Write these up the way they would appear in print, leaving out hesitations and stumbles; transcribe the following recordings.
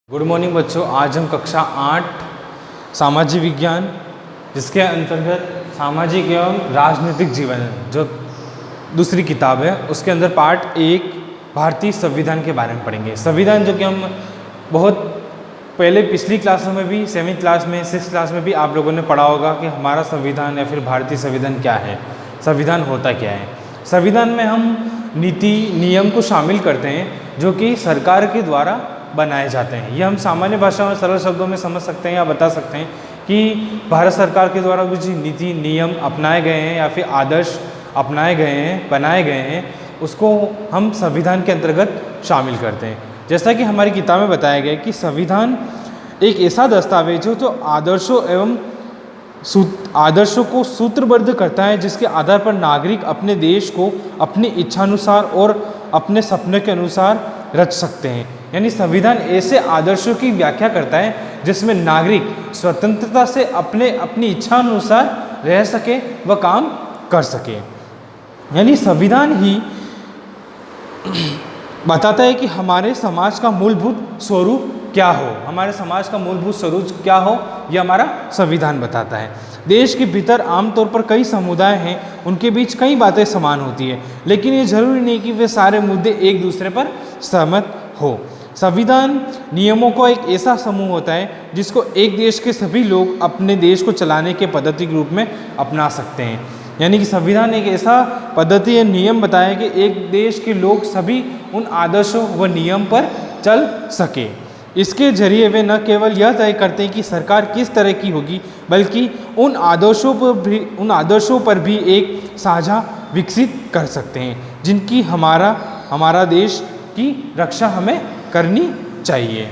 Good morning बच्चों। आज हम कक्षा 8 सामाजिक विज्ञान जिसके अंतर्गत सामाजिक एवं राजनीतिक जीवन जो दूसरी किताब है उसके अंदर पार्ट 1 भारतीय संविधान के बारे में पढ़ेंगे। संविधान जो कि हम बहुत पहले पिछली क्लासों में भी 7वीं क्लास में 6th क्लास में भी आप लोगों ने पढ़ा होगा कि हमारा संविधान या फिर भारतीय संविधान क्या है, संविधान होता क्या है। संविधान में हम नीति नियम को शामिल करते हैं जो कि सरकार के द्वारा बनाए जाते हैं। ये हम सामान्य भाषा में सरल शब्दों में समझ सकते हैं या बता सकते हैं कि भारत सरकार के द्वारा कुछ नीति नियम अपनाए गए हैं या फिर आदर्श अपनाए गए हैं, बनाए गए हैं, उसको हम संविधान के अंतर्गत शामिल करते हैं। जैसा कि हमारी किताब में बताया गया है कि संविधान एक ऐसा दस्तावेज हो जो आदर्शों को सूत्रबद्ध करता है जिसके आधार पर नागरिक अपने देश को अपनी इच्छानुसार और अपने सपने के अनुसार रच सकते हैं। यानी संविधान ऐसे आदर्शों की व्याख्या करता है जिसमें नागरिक स्वतंत्रता से अपनी इच्छा अनुसार रह सके व काम कर सके। यानी संविधान ही बताता है कि हमारे समाज का मूलभूत स्वरूप क्या हो, हमारे समाज का मूलभूत स्वरूप क्या हो, यह हमारा संविधान बताता है। देश के भीतर आमतौर पर कई समुदाय हैं, उनके बीच कई बातें समान होती है, लेकिन ये जरूरी नहीं कि वे सारे मुद्दे एक दूसरे पर सहमत हो। संविधान नियमों का एक ऐसा समूह होता है जिसको एक देश के सभी लोग अपने देश को चलाने के पद्धति के रूप में अपना सकते हैं। यानी कि संविधान एक ऐसा पद्धति या नियम बताया कि एक देश के लोग सभी उन आदर्शों व नियम पर चल सके। इसके जरिए वे न केवल यह तय करते हैं कि सरकार किस तरह की होगी, बल्कि उन आदर्शों पर भी एक साझा विकसित कर सकते हैं जिनकी हमारा देश की रक्षा हमें करनी चाहिए।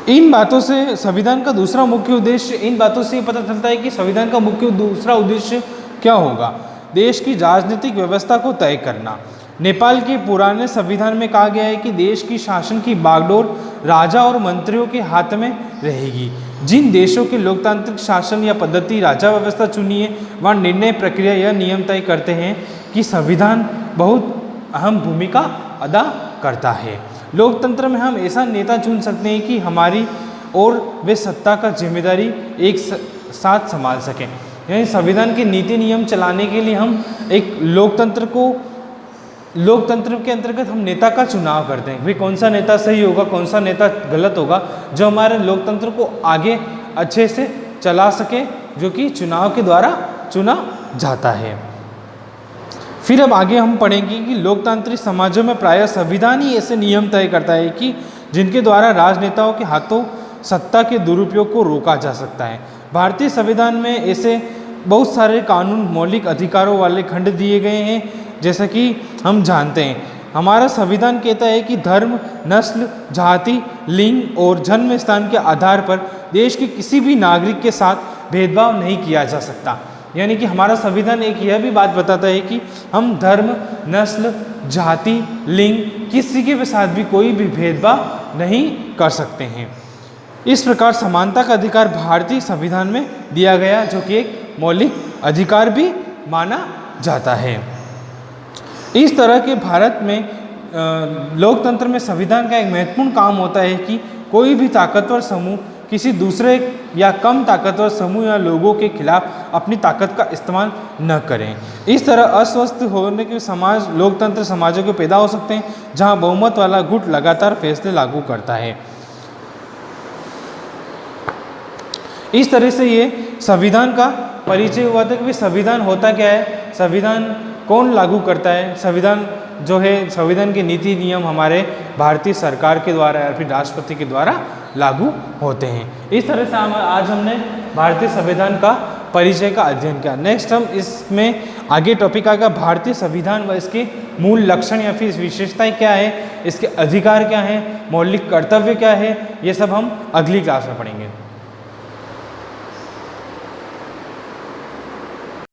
इन बातों से संविधान का दूसरा मुख्य उद्देश्य, इन बातों से पता चलता है कि संविधान का मुख्य दूसरा उद्देश्य क्या होगा। देश की राजनीतिक व्यवस्था को तय करना। नेपाल के पुराने संविधान में कहा गया है कि देश की शासन की बागडोर राजा और मंत्रियों के हाथ में रहेगी। जिन देशों के लोकतांत्रिक शासन या पद्धति राजा व्यवस्था चुनी है वहाँ निर्णय प्रक्रिया यह नियम तय करते हैं कि संविधान बहुत अहम भूमिका अदा करता है। लोकतंत्र में हम ऐसा नेता चुन सकते हैं कि हमारी और वे सत्ता का जिम्मेदारी एक साथ संभाल सकें। यानी संविधान के नीति नियम चलाने के लिए हम एक लोकतंत्र के अंतर्गत हम नेता का चुनाव करते हैं। भाई कौन सा नेता सही होगा, कौन सा नेता गलत होगा, जो हमारे लोकतंत्र को आगे अच्छे से चला सके, जो कि चुनाव के द्वारा चुना जाता है। फिर अब आगे हम पढ़ेंगे कि लोकतांत्रिक समाजों में प्रायः संविधान ही ऐसे नियम तय करता है कि जिनके द्वारा राजनेताओं के हाथों सत्ता के दुरुपयोग को रोका जा सकता है। भारतीय संविधान में ऐसे बहुत सारे कानून मौलिक अधिकारों वाले खंड दिए गए हैं। जैसा कि हम जानते हैं हमारा संविधान कहता है कि धर्म, नस्ल, जाति, लिंग और जन्म स्थान के आधार पर देश के किसी भी नागरिक के साथ भेदभाव नहीं किया जा सकता। यानी कि हमारा संविधान एक यह भी बात बताता है कि हम धर्म, नस्ल, जाति, लिंग किसी के साथ भी कोई भी भेदभाव नहीं कर सकते हैं। इस प्रकार समानता का अधिकार भारतीय संविधान में दिया गया जो कि एक मौलिक अधिकार भी माना जाता है। इस तरह के भारत में लोकतंत्र में संविधान का एक महत्वपूर्ण काम होता है कि कोई भी ताकतवर समूह किसी दूसरे या कम ताकतवर समूह या लोगों के खिलाफ अपनी ताकत का इस्तेमाल न करें। इस तरह अस्वस्थ होने के लोकतंत्र समाजों के पैदा हो सकते हैं जहां बहुमत वाला गुट लगातार फैसले लागू करता है। इस तरह से ये संविधान का परिचय हुआ था कि संविधान होता क्या है, संविधान कौन लागू करता है। संविधान जो है, संविधान के नीति नियम हमारे भारतीय सरकार के द्वारा या फिर राष्ट्रपति के द्वारा लागू होते हैं। इस तरह से आज हमने भारतीय संविधान का परिचय का अध्ययन किया। नेक्स्ट हम इसमें आगे टॉपिक आएगा भारतीय संविधान व इसके मूल लक्षण या फिर विशेषताएं क्या है, इसके अधिकार क्या हैं, मौलिक कर्तव्य क्या है, ये सब हम अगली क्लास में पढ़ेंगे।